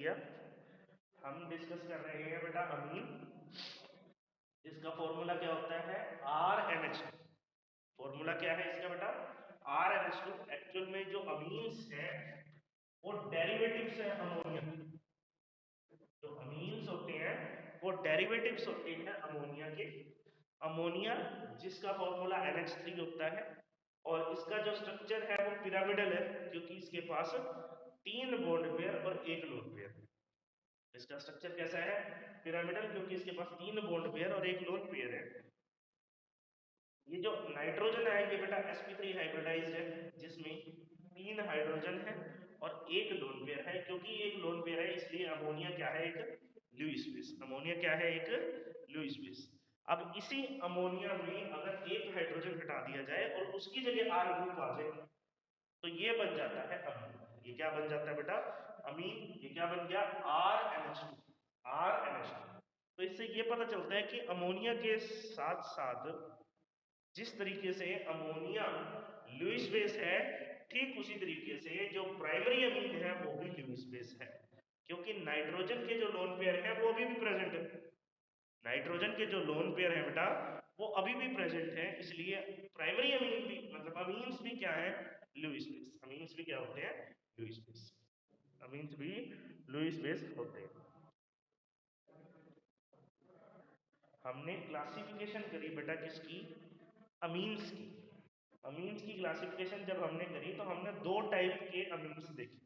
या हम डिस्कस कर रहे हैं बेटा अमीन, जिसका फॉर्मूला क्या होता है RnH2। फॉर्मूला क्या है इसका बेटा RnH2। एक्चुअल में जो अमीन्स है वो डेरिवेटिव्स है अमोनिया। जो अमीन्स होते हैं वो डेरिवेटिव्स होते हैं अमोनिया के। अमोनिया जिसका फॉर्मूला NH3 होता है और इसका जो स्ट्रक्चर है वो पिरामिडल है, क्योंकि इसके पास 3 बॉन्ड पेयर और 1 लोन पेयर है। इसका स्ट्रक्चर कैसा है पिरामिडल, क्योंकि इसके पास 3 बॉन्ड पेयर और 1 लोन पेयर है। ये जो नाइट्रोजन है ये बेटा sp3 हाइब्रिडाइज्ड है, जिसमें 3 हाइड्रोजन है और 1 लोन पेयर है। क्योंकि एक लोन पेयर है इसलिए अमोनिया क्या है एक लुईस बेस। अमोनिया क्या है एक लुईस बेस। अब इसी अमोनिया में अगर एक हाइड्रोजन हटा दिया जाए और उसकी जगह R ग्रुप आ जाए तो ये बन जाता है अमीन। ये क्या बन जाता है बेटा अमीन। ये क्या बन गया RnH2। RnH2। तो इससे ये पता चलता है कि अमोनिया के साथ साथ जिस तरीके से अमोनिया लुईस बेस है, ठीक उसी तरीके से जो प्राइमरी अमीन है वो भी लुईस बेस है, क्योंकि नाइट्रोजन के जो लोन पेयर है वो अभी भी प्रेजेंट है। नाइट्रोजन के जो लोन पेयर है बेटा वो अभी भी प्रेजेंट है, इसलिए प्राइमरी अमीन भी मतलब अमीन्स भी क्या है लुईस बेस। अमीन्स भी क्या होते हैं लुईस बेस। अमीन्स भी लुईस बेस होते हैं। हमने क्लासिफिकेशन करी बेटा किसकी अमीन्स की। अमीन्स की क्लासिफिकेशन जब हमने करी तो हमने 2 टाइप के अमीन्स देखे।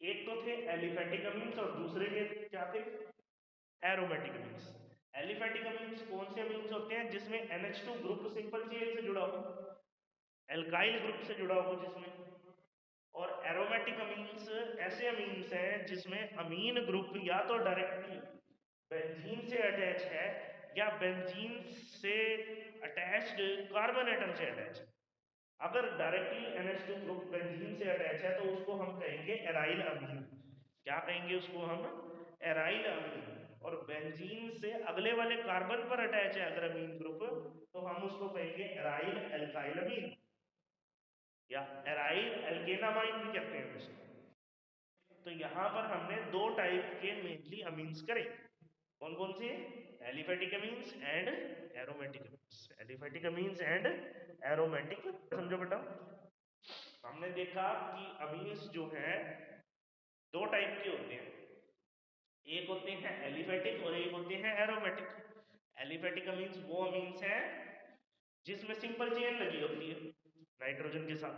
एक तो थे एलिफेटिक अमीन्स और दूसरे के क्या थे एरोमेटिक अमीन्स। एलिफेटिक अमीन्स कौन से अमीन्स होते हैं जिसमें NH2 ग्रुप सिंपल चेन से जुड़ा हो, एल्काइल ग्रुप से जुड़ा हो जिसमें। और एरोमेटिक अमीन्स ऐसे अमीन्स हैं जिसमें अमीन ग्रुप या तो डायरेक्टली बेंजीन से अटैच है या बेंजीन से अटैच्ड कार्बन एटम से अटैच है। अगर डायरेक्टली NH2 ग्रुप बेंजीन से अटैच है तो उसको हम कहेंगे एराइल अमीन। क्या कहेंगे उसको हम एराइल अमीन। और बेंजीन से अगले वाले कार्बन पर अटैच है अगर अमीन ग्रुप तो हम उसको कहेंगे एराइल एल्काइल अमीन या एराइल एल्केनामाइन भी कहते हैं उसको। तो यहां पर हमने 2 टाइप के मेनली अमीन्स करे। कौन कौन से aliphatic amines and aromatic amines. Aliphatic amines and aromatic समझो बेटा। हमने देखा कि अमीन्स जो है 2 टाइप के होते हैं, एक होते हैं एलिफेटिक और एक होते हैं एरोमेटिक। एलिफेटिक अमीन्स वो अमीन्स हैं जिसमें सिंपल चेन लगी होती है नाइट्रोजन के साथ,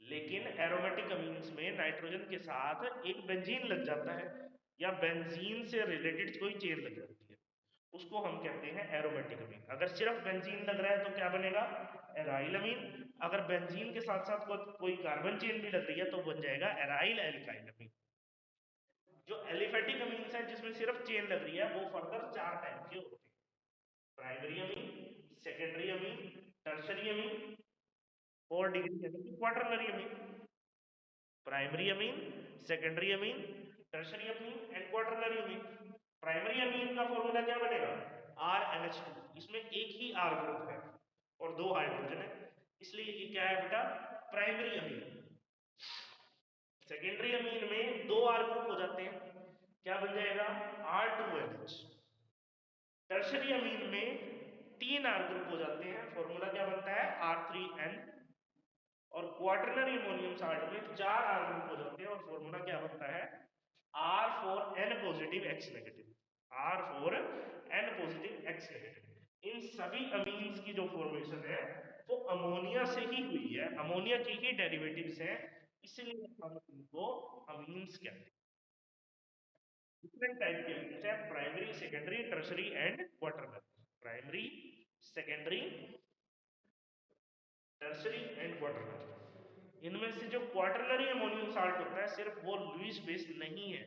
लेकिन एरोमेटिक अमीन्स में नाइट्रोजन के साथ एक बेंजीन लग जाता है या बेंजीन से रिलेटेड कोई चेन लग जाती है, उसको हम कहते हैं एरोमेटिक अमीन। अगर सिर्फ बेंजीन लग रहा है तो क्या बनेगा एराइल अमीन। अगर बेंजीन के साथ साथ कोई कार्बन चेन भी लग रही है तो बन जाएगा एराइल एल्काइल अमीन। जो एलिफेटिक अमीन्स है जिसमें सिर्फ चेन लग रही है वो फर्दर 4 टाइप के होते हैं। Primary amine, secondary amine, tertiary amine, 4 degree यानी कि quaternary amine. Primary amine, secondary amine, tertiary amine and quaternary amine. Primary amine का फॉर्मूला क्या बनेगा RnH2। इसमें एक ही R ग्रुप है और 2 हाइड्रोजन है, इसलिए ये क्या है बेटा प्राइमरी अमीन। सेकेंडरी अमीन में 2 R ग्रुप हो जाते हैं, क्या बन जाएगा R2NH। टर्शरी अमीन में 3 R ग्रुप हो जाते हैं, फॉर्मूला क्या बनता है R3N। और क्वाटरनरी अमोनियम साल्ट में 4 R ग्रुप हो जाते हैं और फॉर्मूला क्या बनता है R4N positive X negative. R4N positive X negative. इन सभी अमीन्स की जो फॉर्मेशन है वो अमोनिया से ही हुई है, अमोनिया की ही डेरिवेटिव्स हैं, इसलिए हम इनको अमीन्स कहते हैं। डिफरेंट टाइप के अमीन्स हैं primary, secondary, tertiary and quaternary. Primary, secondary, tertiary and quaternary. इनमें से जो क्वाटरनरी अमोनियम साल्ट होता है सिर्फ वो लुईस बेस नहीं है,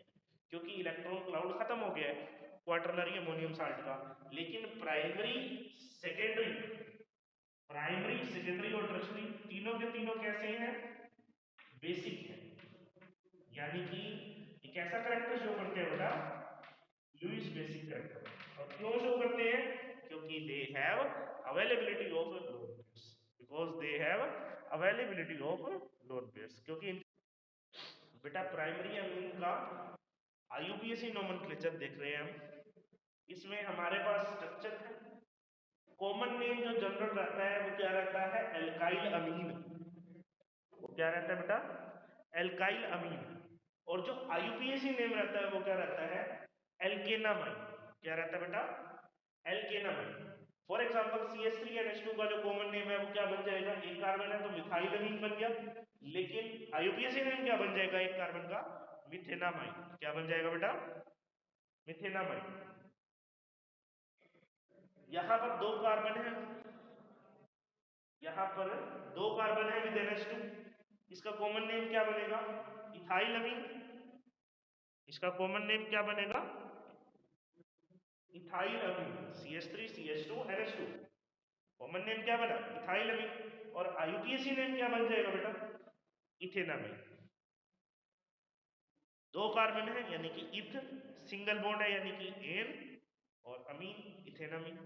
क्योंकि इलेक्ट्रॉन क्लाउड खत्म हो गया है क्वाटरनरी अमोनियम साल्ट का। लेकिन प्राइमरी, सेकेंडरी, प्राइमरी, सेकेंडरी और टर्शरी तीनों के तीनों कैसे हैं बेसिक है। यानी कि ये कैसा करेक्टर शो करते हैं बेटा लुईस बेसिक करेक्टर। और क्यों शो करते हैं क्योंकि they have availability of lone pairs. Because they have availability of lone pairs, क्योंकि बेटा प्राइमरी अमीन का IUPAC नोमेनक्लेचर देख रहे हैं हम। इसमें हमारे पास स्ट्रक्चर है, कॉमन नेम जो जनरल रहता है वो क्या रहता है, एल्काइल अमीन। वो क्या रहता है बेटा, एल्काइल अमीन। और जो IUPAC नेम रहता है वो क्या रहता है, एल्केनामाइन। क्या रहता है बेटा, एल्केनामाइन। फॉर एग्जांपल CH3NH2 का जो कॉमन नेम है वो क्या बन जाएगा, एक कार्बन है तो मिथाइल अमीन बन गया, लेकिन IUPAC नेम क्या बन जाएगा एक कार्बन का, मिथेनामाइन। क्या बन जाएगा बेटा, मिथेनामाइन। यहां पर दो कार्बन है, यहां पर दो कार्बन है विद NH2, इसका कॉमन नेम क्या बनेगा, इथाइल अमीन। इसका कॉमन नेम क्या बनेगा, इथाइल अमीन। CH3 CH2 NH2, common name क्या बना, इथाइल अमीन। और IUPAC नेम क्या बन जाएगा बेटा, इथेनामाइन। दो कार्बन है यानी कि इथ, सिंगल बॉन्ड है यानी कि एन, और अमीन इथेनामीन।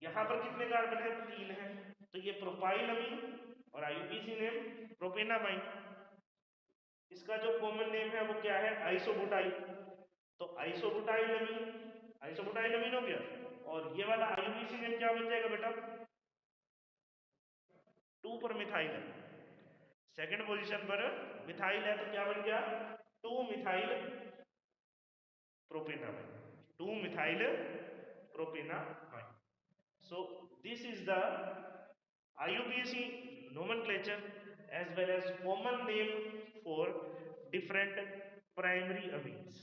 यहां पर कितने कार्बन है, तीन है, तो ये प्रोपाइल अमीन और IUPAC नेम प्रोपेनामाइन। इसका जो कॉमन नेम है वो क्या है, आइसोबुटाइल। तो आइसोबुटाइल अमीन, आइसोबुटाइल अमीन हो गया। और ये वाला IUPAC नेम क्या बन जाएगा बेटा, 2 पर मिथाइल है, सेकंड पोजीशन पर मिथाइल है, तो क्या बन गया, 2 methyl propanamine, 2 methyl propanamine. So this is the IUPAC nomenclature as well as common name for different primary amines.